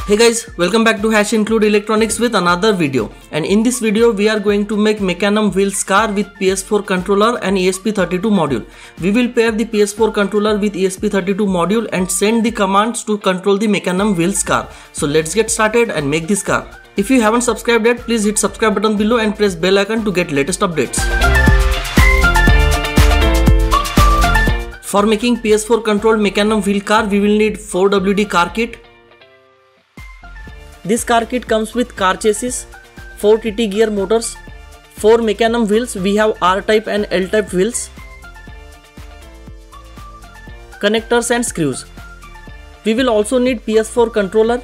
Hey guys, welcome back to Hash Include Electronics with another video. And in this video we are going to make Mecanum wheels car with PS4 controller and esp32 module. We will pair the PS4 controller with esp32 module and send the commands to control the Mecanum wheels car. So let's get started and make this car. If you haven't subscribed yet, please hit subscribe button below and press bell icon to get latest updates. For making PS4 controlled Mecanum wheel car, we will need 4WD car kit. This car kit comes with car chassis, 4 TT gear motors, 4 Mecanum wheels. We have R-type and L-type wheels, connectors and screws. We will also need PS4 controller,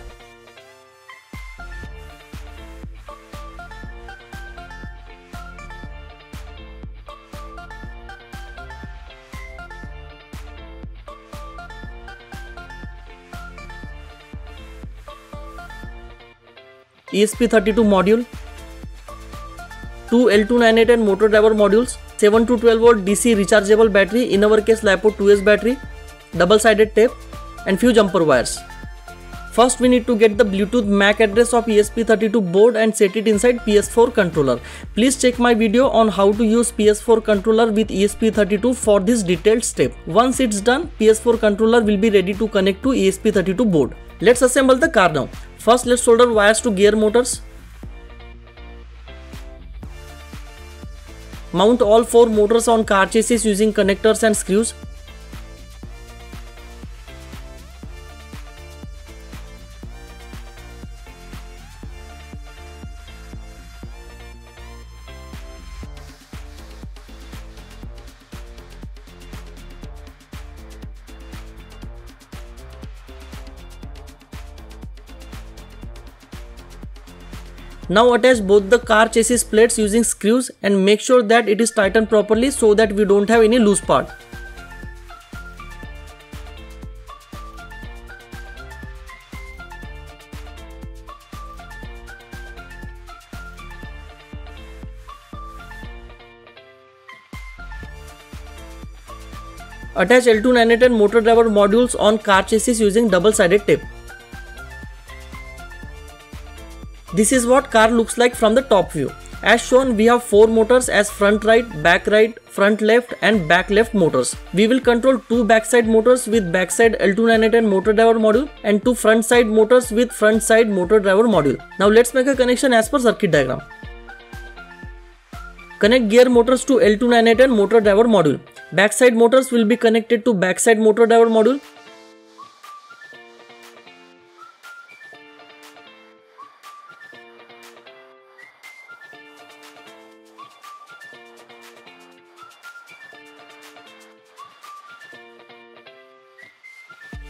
esp32 module, 2 L298N motor driver modules, 7 to 12 volt DC rechargeable battery, in our case LiPo 2S battery, double-sided tape and few jumper wires. First we need to get the Bluetooth MAC address of esp32 board and set it inside PS4 controller. Please check my video on how to use PS4 controller with esp32 for this detailed step. Once it's done, PS4 controller will be ready to connect to esp32 board. Let's assemble the car now. First, let's solder wires to gear motors. Mount all 4 motors on car chassis using connectors and screws. Now attach both the car chassis plates using screws and make sure that it is tightened properly so that we don't have any loose part. Attach L298N motor driver modules on car chassis using double-sided tape. This is what car looks like from the top view. As shown, we have 4 motors as front right, front left and back left motors. We will control 2 backside motors with backside L298N motor driver module and 2 front side motors with front side motor driver module. Now let's make a connection as per circuit diagram. Connect gear motors to L298N motor driver module. Backside motors will be connected to backside motor driver module.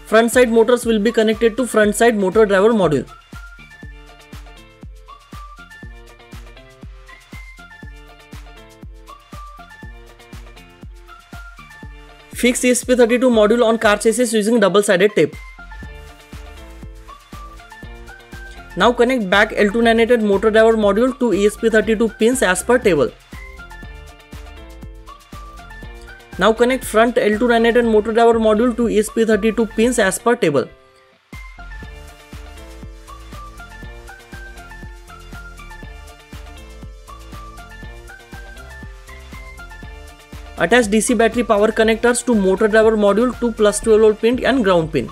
Front side motors will be connected to front side motor driver module. Fix esp32 module on car chassis using double-sided tape. Now connect back L298 motor driver module to esp32 pins as per table. Now connect front L298N motor driver module to esp32 pins as per table. Attach DC battery power connectors to motor driver module to plus 12 volt pin and ground pin.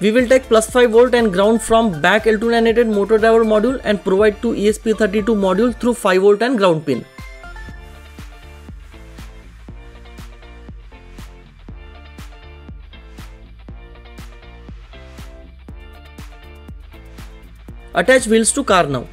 We will take plus 5 volt and ground from back L298 motor driver module and provide to esp32 module through 5 volt and ground pin. Attach wheels to car now.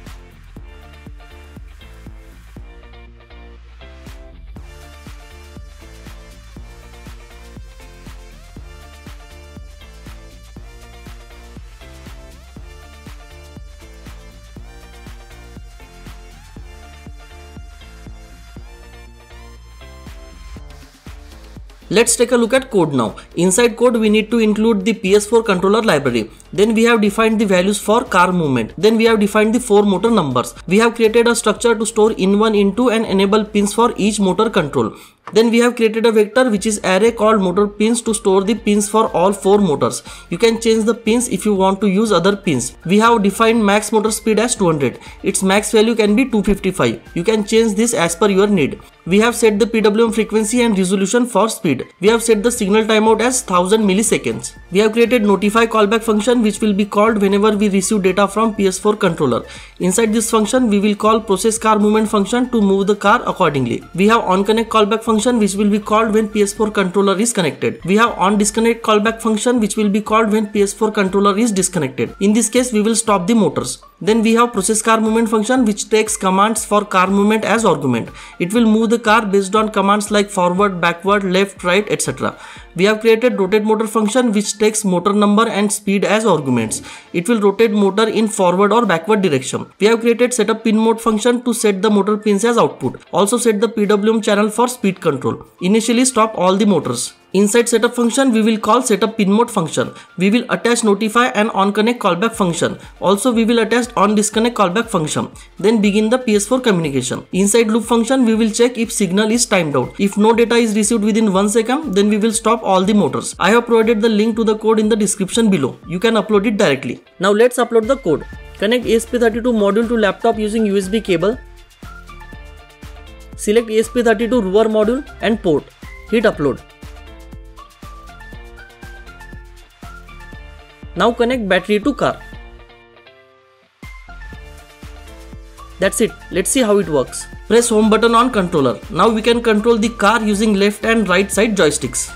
Let's take a look at code now. Inside code we need to include the PS4 controller library. Then we have defined the values for car movement. Then we have defined the 4 motor numbers. We have created a structure to store in1, in2 and enable pins for each motor control. Then we have created a vector which is array called motor pins to store the pins for all 4 motors. You can change the pins if you want to use other pins. We have defined max motor speed as 200. Its max value can be 255. You can change this as per your need. We have set the PWM frequency and resolution for speed. We have set the signal timeout as 1000 milliseconds. We have created notify callback function which will be called whenever we receive data from PS4 controller. Inside this function we will call process car movement function to move the car accordingly. We have on connect callback function which will be called when PS4 controller is connected. We have on disconnect callback function which will be called when PS4 controller is disconnected. In this case we will stop the motors. Then we have process car movement function which takes commands for car movement as argument. It will move the car based on commands like forward, backward, left, right, etc. We have created rotate motor function which takes motor number and speed as arguments. It will rotate motor in forward or backward direction. We have created setup pin mode function to set the motor pins as output. Also set the PWM channel for speed control. Initially stop all the motors. Inside setup function we will call setup pin mode function. We will attach notify and on connect callback function. Also we will attach on disconnect callback function. Then begin the PS4 communication. Inside loop function we will check if signal is timed out. If no data is received within 1 second, then we will stop all the motors. I have provided the link to the code in the description below. You can upload it directly. Now let's upload the code. Connect esp32 module to laptop using USB cable. Select esp32 rover module and port. Hit upload. Now connect battery to car. That's it. Let's see how it works. Press home button on controller. Now we can control the car using left and right side joysticks.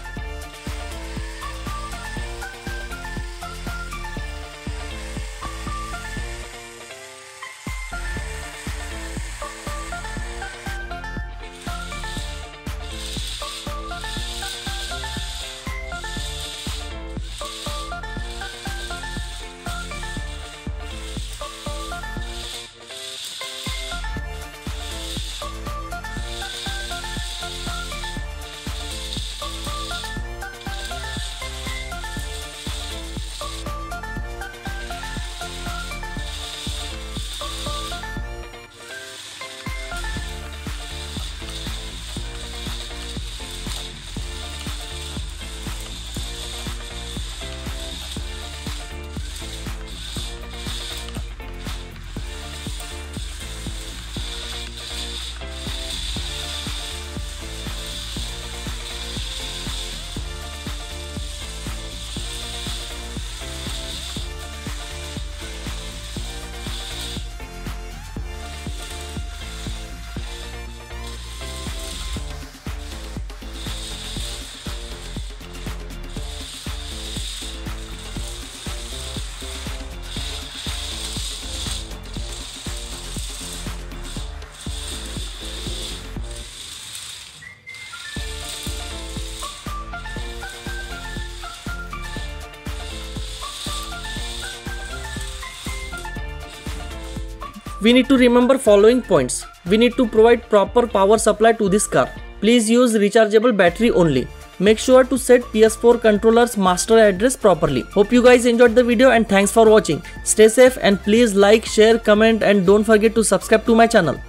We need to remember following points. We need to provide proper power supply to this car. Please use rechargeable battery only. Make sure to set PS4 controller's master address properly. Hope you guys enjoyed the video and thanks for watching. Stay safe and please like, share, comment and don't forget to subscribe to my channel.